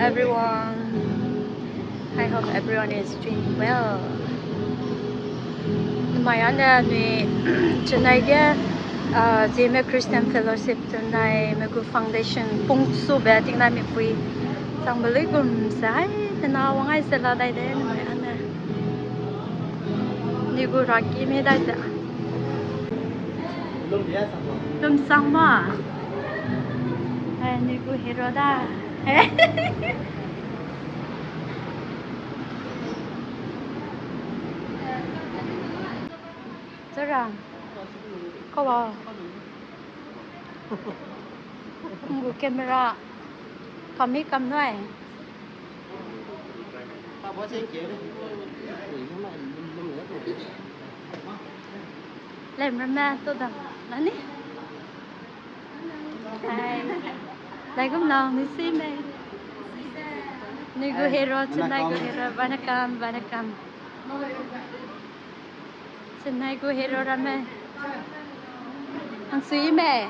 everyone. I hope everyone is doing well. My honor, tonight, Zeme Christian Fellowship tonight, Megu Foundation, Pung Su Betting na mi fui. Sang Maligum Sai, Tanawa ngay sila day din, my honor. Nigu Raki mi day da. Lum sang ma. Ay, Nigu Hero da. Sarang. Có bò. Ngủ camera. Cầm mi cầm thôi. Làm ra ma tôi đằng. Đó nè. Đây cũng nào, đi xem đây. Ni gu hero, tonight gu hero. Vanakam, vanakam. Tonight gu hero rame. Ang suy mẹ.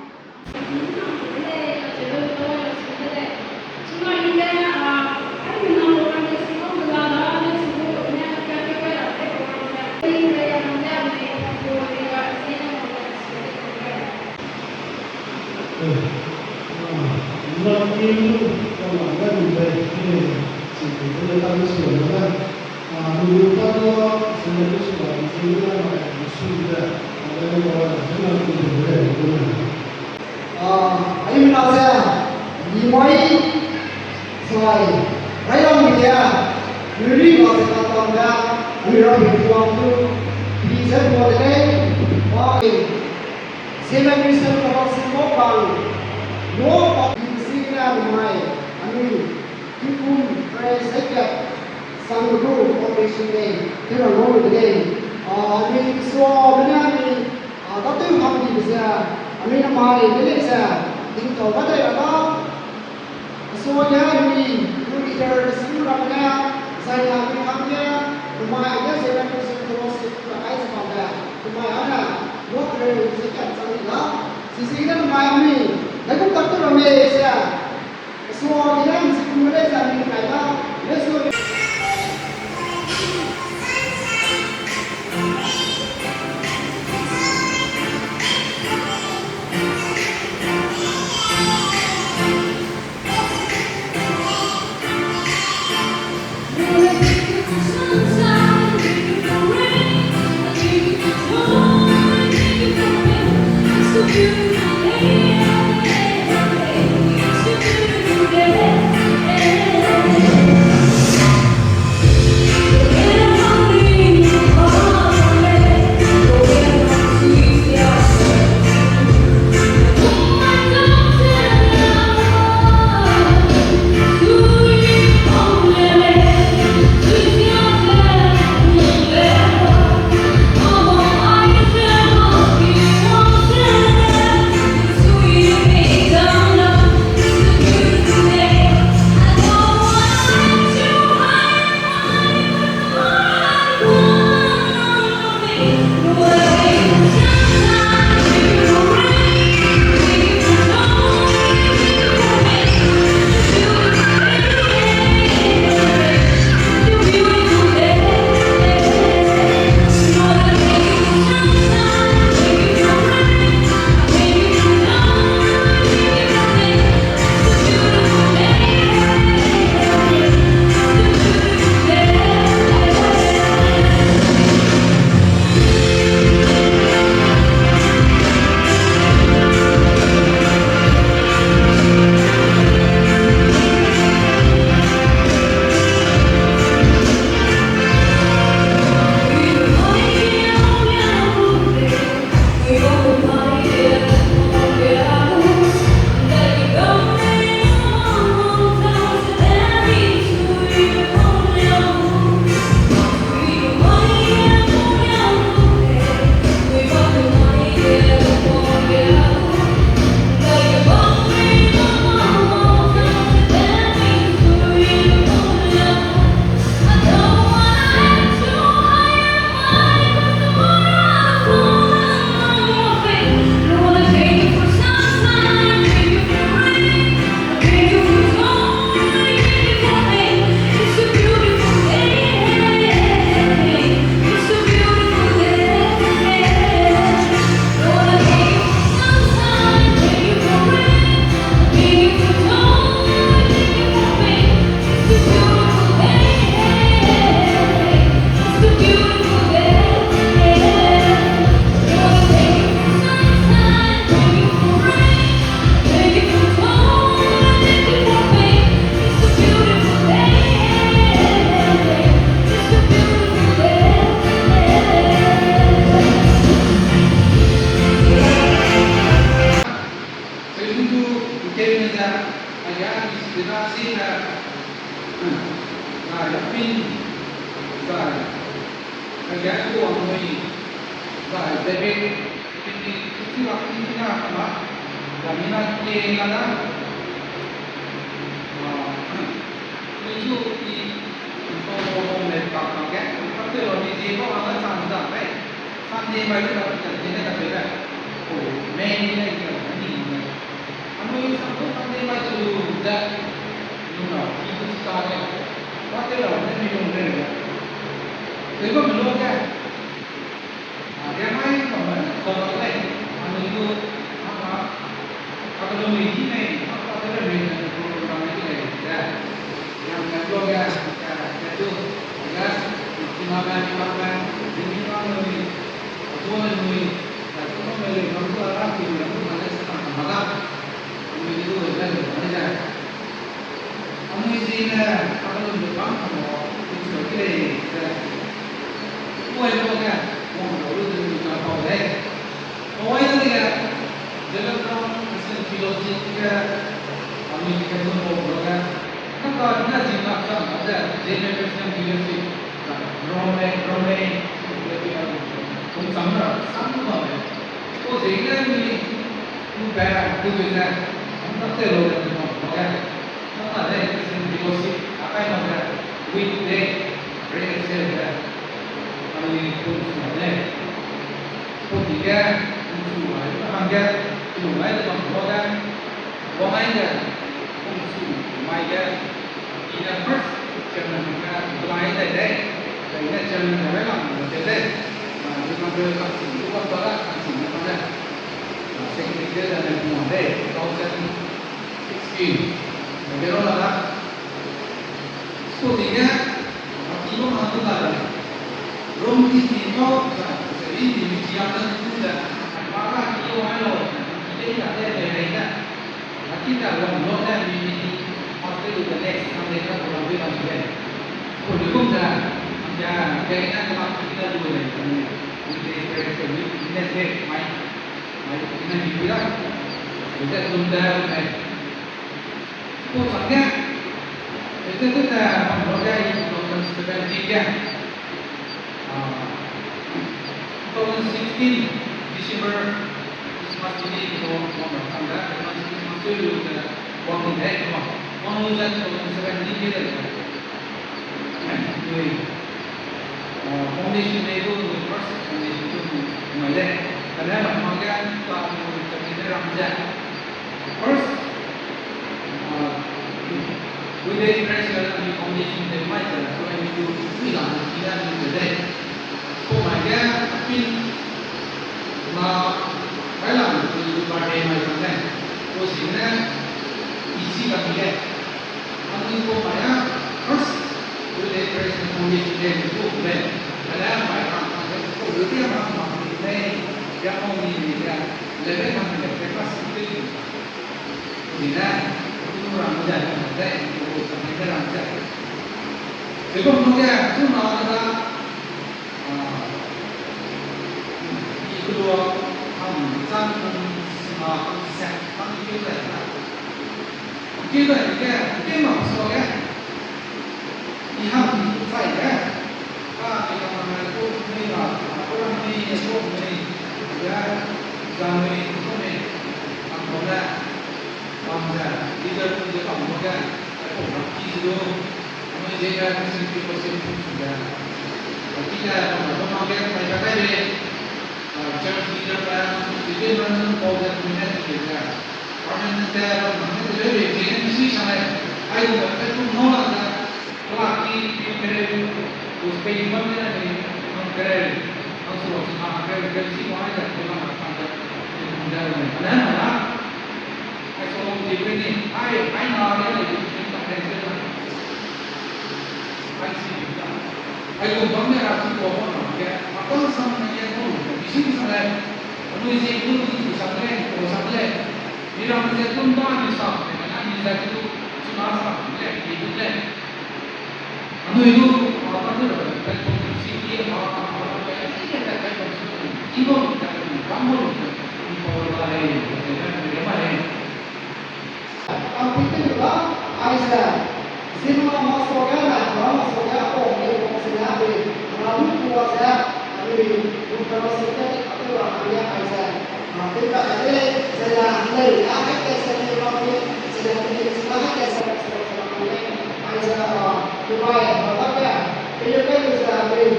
Ayun na siya, limay, say, ayun niya, yuri ko sa katong na, yuri ko to, bisa mo din, okay, sila Christian kapag sinopang, no, sila limay, kipun, praise, second, sanggup, operation day, kira mo din, so, benar tapi kami bisa, kami nama ini bisa, tinggal pada apa, semuanya ini, kita semua ramai, saya kami rumah aja saya terus pakai sepeda, rumah ada, buat dari sekian sangat, sisi kita rumah ini, lalu tak ramai saya, semuanya mesti mulai dari kita, lesson. So beautiful, yeah, yeah, yeah, yeah. So beautiful, yeah. pin sai agak tu orang ni sai David ini kita kita apa kami nak ni ada itu di untuk mereka pakai tapi orang ni dia pun ada sangat baik sangat baik dalam kerja kita beda oh main ni ni anu ini sangat baik tu dah itu sekarang Pati lah, ni minum dia. Jadi belum kan? Dia main kalau lain, anu itu apa? Kalau ini apa ada main program ini ya. Yang kedua kan, itu ya, dimakan, ini orang ni, orang ni, tapi orang ni orang tu orang tu mana sekarang malam, ini itu kan, mana Anu izin kalau depan kalau itu okey. Mulai kan, mau dulu tu nak tahu deh. Mau itu dia. Dalam dalam filosofi kita, kami kita tu mau kan. Kalau kita jinak sama ada, jadi kita filosofi. Rome, lebih aku. Pun sama. Oh, jadi ni, bukan tu juga. Kita terlalu kan. Ada filosofi apa yang ada weekday rehearsal kami pun sebenarnya ketiga untuk angga mulai dalam program pemainnya untuk pemainnya in the first jangan kita mulai dari jangan dalam jadi dengan berkasih itu apa kasih mana sekretariat dan pemain 2016 Pero nada, sepertinya kita mampu lah. Rompi kita, sering dibiarkan sudah. Maka kita malu, kita ada mereka. Kita orang dan ini pasti sudah next mereka orang bilang sudah. Kalau kita kayaknya kalau kita dulu ni, kita main kita dibilang kita tunda Pokoknya itu kita menghargai tahun 2016 Desember Christmas ini kita tanda Christmas itu kita waktu itu mau ujian tahun 2017 kita foundation itu first foundation itu mulai karena menghargai tahun kita Ramadan first we did pressure on the foundation that might so I need to see that in the day. Oh my God, I feel phải làm từ bà đề mà chẳng này cô chỉ là easy và dễ anh đi cô phải first we did pressure on the foundation that cô về là phải làm cô đầu tiên mà thì đây ra không gì ra lấy cái bằng cái facility thì ra orang muda dan sampai dalam saya. Sebab mereka semua adalah kedua hamzah semua set kami kita. Kita maksudnya iham saya. Kita mengaku ni lah orang ni semua ni ya zaman ini apa Bangsa, tidak pun dia kamu kan, orang itu, kami jaga sendiri pasien pun sudah. Kita orang yang mereka tadi, jangan tidak pada tidak mana orang punya juga. Orang nanti orang itu lebih jangan mesti sampai, ayo kita nolak dah. Lagi kita usai mana ni, kita langsung sama kita semua ada dalam apa dalam mana. Kalau diberi, I know that you should not have done. I see that. I don't want to have to go on. Apa sama yang pun, di sini saya, menulis itu sampai, bila saya tunda di sana, mana di sana itu cuma sampai, itu lah. Anu itu apa tu? Kalau sini apa yang kita katakan itu, ibu kita kamu itu orang lain, kita mana? Ang pinto ba? Ayos lang. Sino masuk kan? Kalau masuk kan, oh, ini maksudnya apa? Kalau buat saya, ini bukan maksudnya apa orang yang saya. Tapi tak ada saya lagi, apa yang saya lakukan, saya ini semangat yang saya lakukan. Saya Dubai, tapi ya, ini kan sudah beri.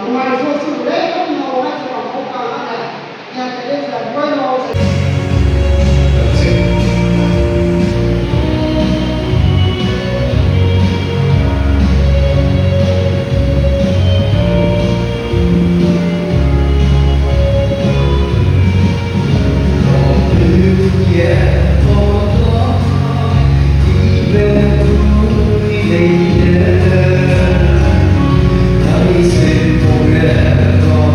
Dubai itu sudah kan mau orang orang ada yang ada sudah Dubai mau. Hãy subscribe cho kênh Ghiền Mì Gõ để không bỏ lỡ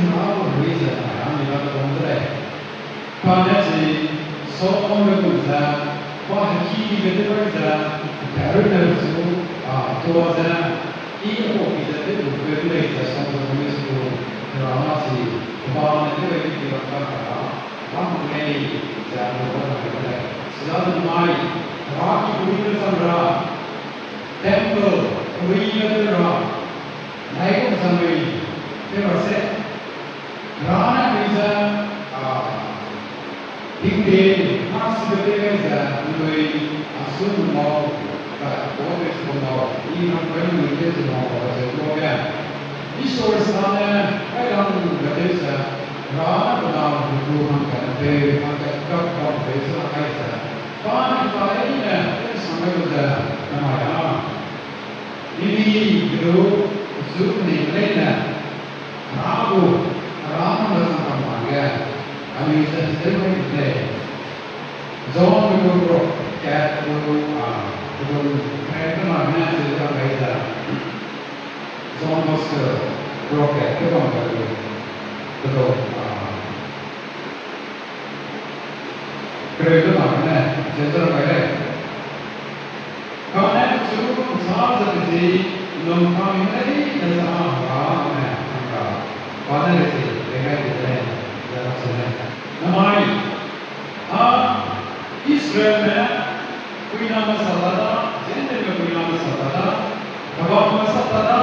하고 보이잖아요. 아무래도 동들에 반드시 소원을 보자, 과학이 되어자, 다른 데서 도와자 이거 이제 그들의 자신을 보면서 그러나지 그만한 그들의 기억하다가 아무리 자료가 그래 지난 마이 과학이 보이는 사람 템플 우리들아 나이고 상의 대화세 라나 비자 딩데 마스베데가 우리 아수모 오베스모 이런 거는 문제도 나오고 그러면 이 소스는 해당 것에서 라나보다 부족한 건데 각각 배서 하이자 반바이는 상황보다 남아야 이리로 수능내는 라고 라는 상황에 아니 세세인데 존으로 깨고 그런 패턴을 해서 가이자 존버스 그렇게 그런 거를 그도 그래도 나는 제대로 가야 그러나 지금 사람들이 너무 많이 내서 과거에서 내가 이제 namai Israel kuinama satada jendel kuinama satada kabam satada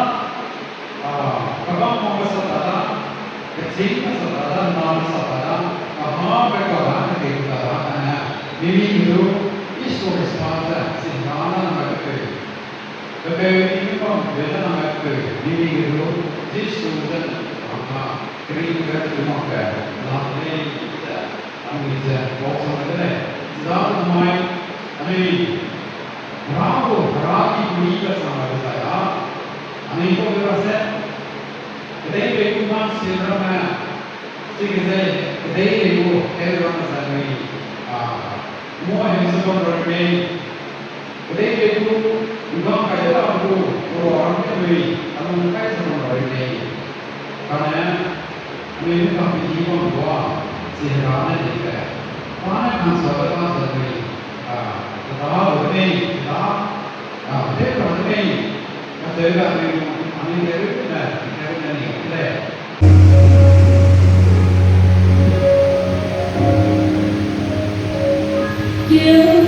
kabam satada kecil satada nam satada berkawan dekara ana mimi itu isu responsa sinana namakke ini pun beda namakke mimi itu disusun keringat rumahnya lahir Amisa bosan ada sedang main ani ragu kuliah sama saya ani itu berasa kedai bekuman sirama sehingga kedai beku heran saya semua yang sebab bermain kedai beku juga kaya aku orang kami kamu kaya sama bermain karena ini kami jiwa dua sehingga juga mana kan sahabat sendiri tahu ini tahu betul ini saya ini See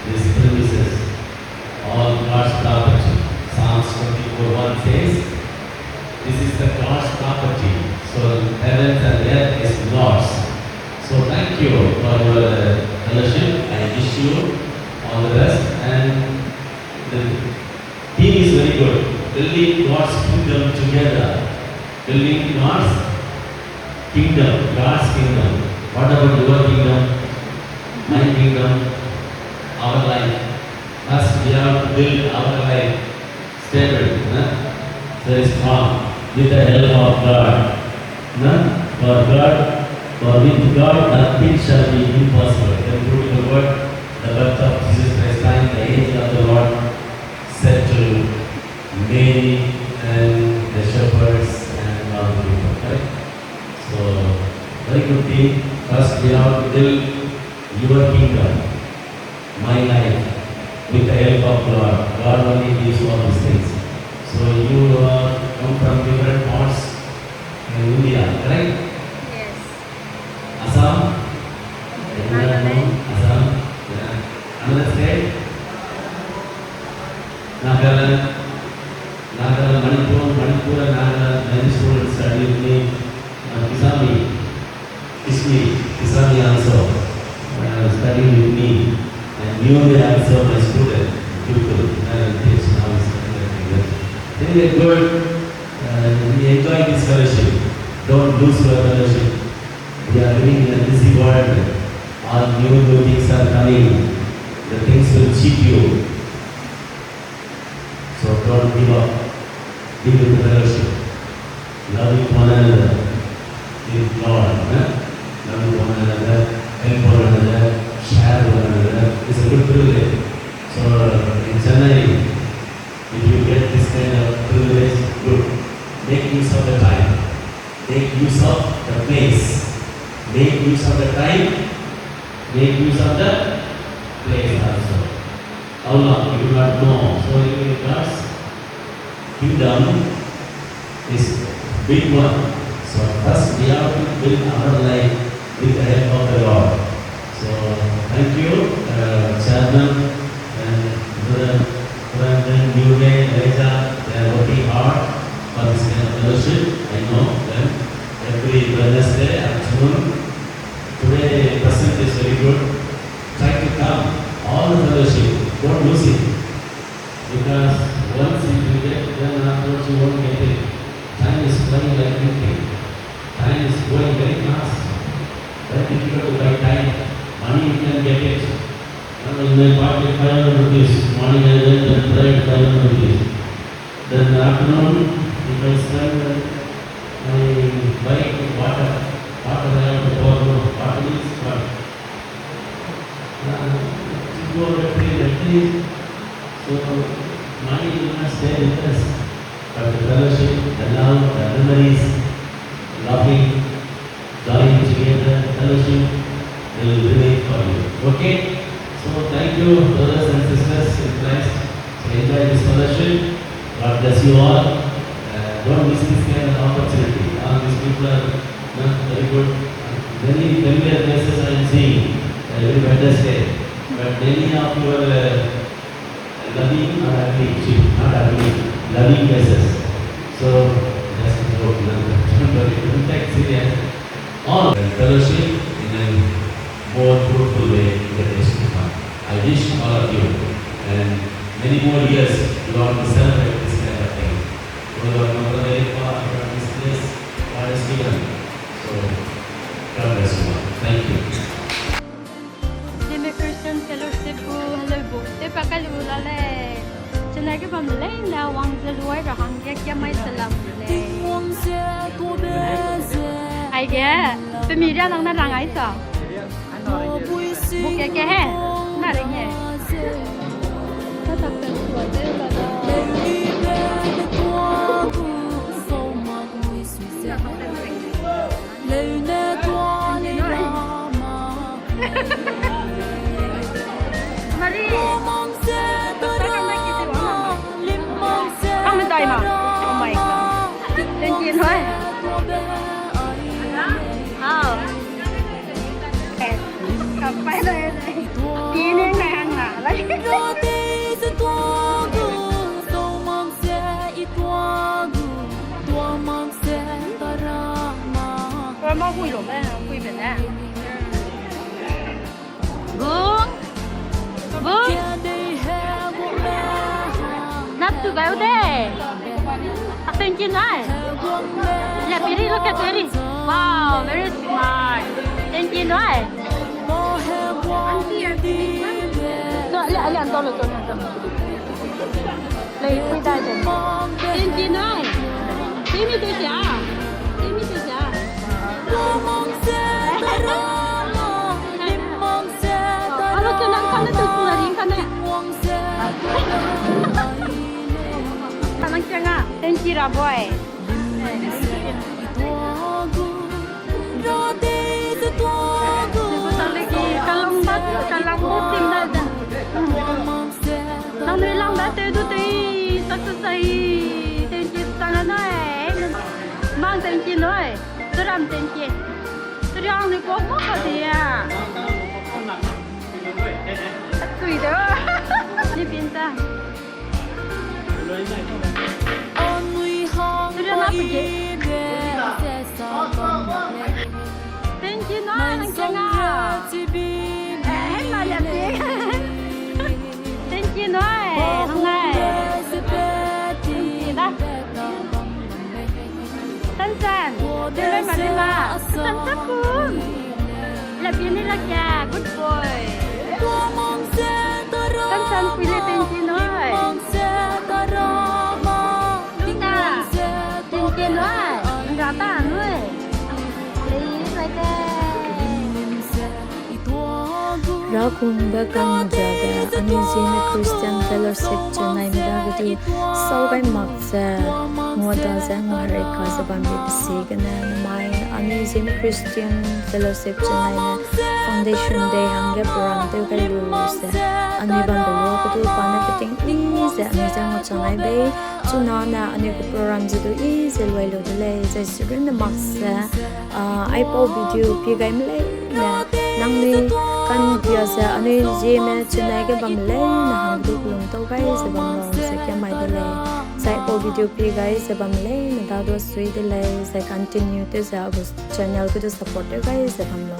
this premises, all God's property. Psalms 24:1 says, this is the God's property. So heavens and earth is Lord's. So thank you for your fellowship. I wish you all the best. And the theme is very good. Building God's kingdom together. Building God's kingdom. God's kingdom. What about your kingdom? My kingdom. Our life. First we have to build our life stable. Very strong. With the help of God. For God, for with God nothing shall be impossible. Then through the word, the birth of Jesus Christ, time, the angel of the Lord said to Mary and the shepherds and all the people. Right? So, very good thing. First we have to build your kingdom, my life, with the help of God. God only gives all these things. So you come from different parts in India, right? Yes. Assam? Nagaland. Assam? Yeah. Another state? Nagaland. Nagaland, Manipur and Nagaland. Many students study with me. Kisami also studying with me. And newly also my student, people. Very good. We enjoy this fellowship. Don't lose your fellowship. We are living in a busy world. All new things are coming. The things will cheat you. So don't give up. Give it the fellowship. Loving one another. With Lord. Loving one another. Help one another. Share one another. It's a good privilege. So in Chennai, if you get this kind of privilege, good. Make use of the time. Make use of the place. Make use of the time. Make use of the place also. How long? You do not know. So in God's kingdom is big one. So first we have to build our life with the help of the Lord. So thank you, Chairman and Brother New Day, Raja. They are working hard for this kind of fellowship. I know them. Every Wednesday afternoon. Today present is very good. Try to come. All the fellowship. Don't lose it. Because once you get, then afterwards you won't get it. Time is flying like anything. Time is going very fast. Very difficult to buy time. Money you can get it. In my pocket 500 rupees. Morning I went and tried 500 rupees. Then afternoon, if I spend, I buy water. Water I have to pour. Water is what? 200 rupees. So money will not stay with us. But the fellowship, the love, the memories, laughing, joining together, fellowship will remain for you. Okay? So thank you, brothers and sisters in Christ. So enjoy this fellowship. God bless you all. Don't miss this kind of opportunity. All these people are very good. Many familiar faces I am seeing every Wednesday. But many of your loving or ugly, not ugly, loving faces. So just don't take serious. All fellowship in a more fruitful way in the days to come. I wish all of you and many more years Lord to celebrate this kind of thing. Lord, very far from this place, God is given. So God bless you all. Thank you. Jimmy Christian Fellowship của lời buộc tiếp vào cái lùi là lệ cho nên cái phần lấy là hoàng gia lùi rồi hàng cái mấy sự làm lệ ai kia tôi nghĩ ra nó rằng ấy sao buộc cái hè mà đấy nhỉ nó tập tành sửa thế là Marie, không tay mà, oh my god, lên chiên thôi. Cặp phải đây này. 我冇會落咩？會咩咧？Bung, Bung, nắp tu gayo deh. Attention ay. Yeah, Piri, look at Piri. Wow, very smart. Attention ay. No, lihat tolong. Lagi kita aja. Attention ay. Sini tu siya. Kalau tenang kana tu kularin kana. Tenang jangan. Tenjira boy. Sebentar lagi kalau musim dah. Nang nilang dah tu selesai. Tenji tangan naik. Mang tenji noi. Seram tenji. Terang ni kok apa dia? Tui dah. Ni pintar. Sudah nak pergi? Thank you, Nang Jangan. Malam ni. Thank you, Nang. Dah. Tan. Dia mana? Tan pun. Lebih ni lagi. Good boy. Tan pilih thank you, Nang. Tiền nói, gà ta nuôi. Please like that. Ra kung ba kang jaga Amazing Christian Fellowship chunai medagati sau kai maksa ngoda za ngare ka saban bi sigana mai Amazing Christian Fellowship chunai na foundation day hangge program te kai lu se ani ban do ko tu pana kiting please amazing ngo chunai be chuna na ani ko program ji do is elwai lo le za sirin na maksa ai po video pi gai mle na nang ni kan bia sa ani je me chunai ke bam le na han du lung to gai se bam lo se kya mai de le sai po video pi gai se bam le na da do sui de le se continue te za channel ko support gai se bam lo